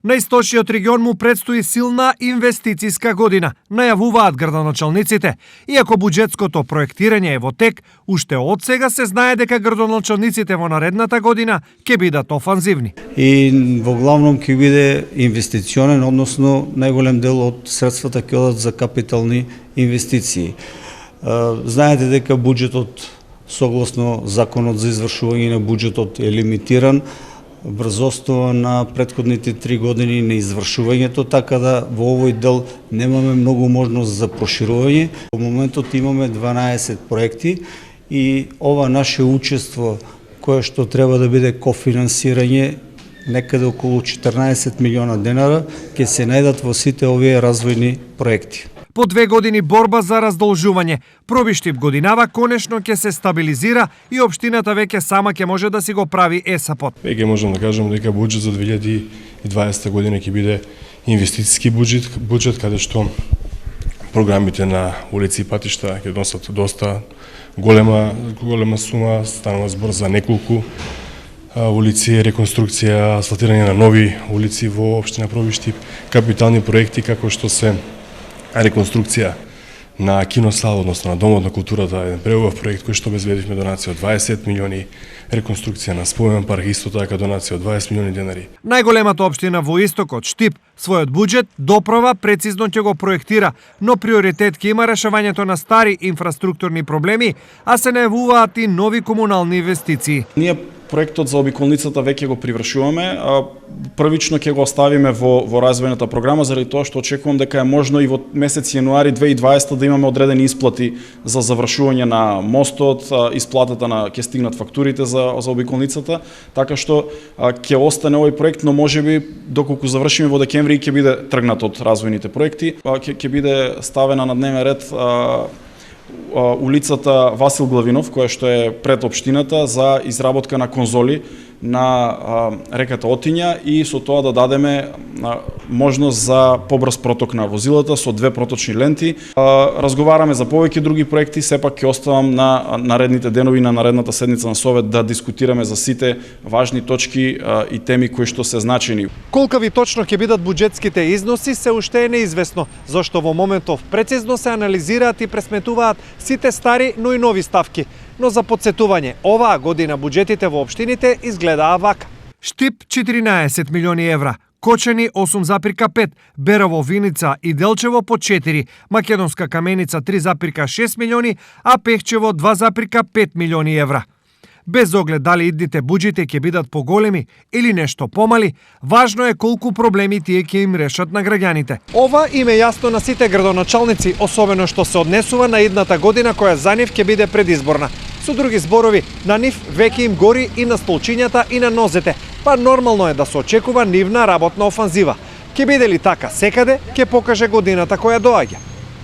На источниот регион му предстои силна инвестицијска година, најавуваат градоначалниците. Иако буџетското проектирање е во тек, уште од сега се знае дека градоначалниците во наредната година ќе бидат офанзивни. И во главном ќе биде инвестиционен, односно најголем дел од средствата ќе одат за капитални инвестиции. Знаете дека буџетот согласно законот за извршување на буџетот е лимитиран врз основа на претходните 3 години на извршувањето, така да во овој дел немаме многу можност за проширување. Во моментот имаме 12 проекти и ова наше учество кое што треба да биде кофинансирање некаде околу 14 милиона денара ќе се најдат во сите овие развојни проекти. По 2 години борба за раздолжување, Пробиштип годинава конечно ќе се стабилизира и општината веќе сама ќе може да си го прави ЕСАПот. Веќе можам да кажам дека буџет за 2020 година ќе биде инвестицијски буџет каде што програмите на улици и патишта ќе носат доста голема сума, станува збор за неколку улици, реконструкција, асфалтирање на нови улици во општина Пробиштип, капитални проекти како што се реконструкција на киносала, односно на Домот на културата, еден преубав проект кој што обезбедивме донација од 20 милиони, реконструкција на спомен парк исто така донација од 20 милиони денари. Најголемата општина во истокот, Штип, својот буџет доправа прецизно ќе го проектира, но приоритет ќе има решавањето на стари инфраструктурни проблеми, а се најавуваат и нови комунални инвестиции. Ние проектот за обиколницата веќе го привршуваме, првично ќе го оставиме во развојната програма заради тоа што очекувам дека е можно и во месец јануари 2020 да имаме одредени исплати за завршување на мостот, исплатата на ќе стигнат фактурите за обиколницата, така што ќе остане овој проект, но можеби доколку завршиме во декември ќе биде тргнат од развојните проекти, ќе биде ставена на дневен ред улицата Васил Главинов, која што е пред општината, за изработка на конзоли на реката Отиња и со тоа да дадеме можност за побрз проток на возилата со 2 проточни ленти. Разговараме за повеќе други проекти, сепак ќе оставам на наредните денови на наредната седница на Совет да дискутираме за сите важни точки и теми кои што се значени. Колкави точно ќе бидат буџетските износи се уште е неизвестно, зашто во моментов прецизно се анализираат и пресметуваат сите стари, но и нови ставки. Но за подсетување, оваа година буџетите во општините изгледаа вака. Штип 14 милиони евра, Кочани 8,5, Берово, Виница и Делчево по 4, Македонска Каменица 3,6 милиони, а Пехчево 2,5 милиони евра. Без оглед дали идните буџети ќе бидат поголеми или нешто помали, важно е колку проблеми тие ќе им решат на граѓаните. Ова им е јасно на сите градоначалници, особено што се однесува на идната година која за нив ќе биде предизборна. Со други зборови, на нив веќе им гори и на столчињата и на нозете, па нормално е да се очекува нивна работна офанзива. Ќе биде ли така секаде, ќе покаже годината која доаѓа.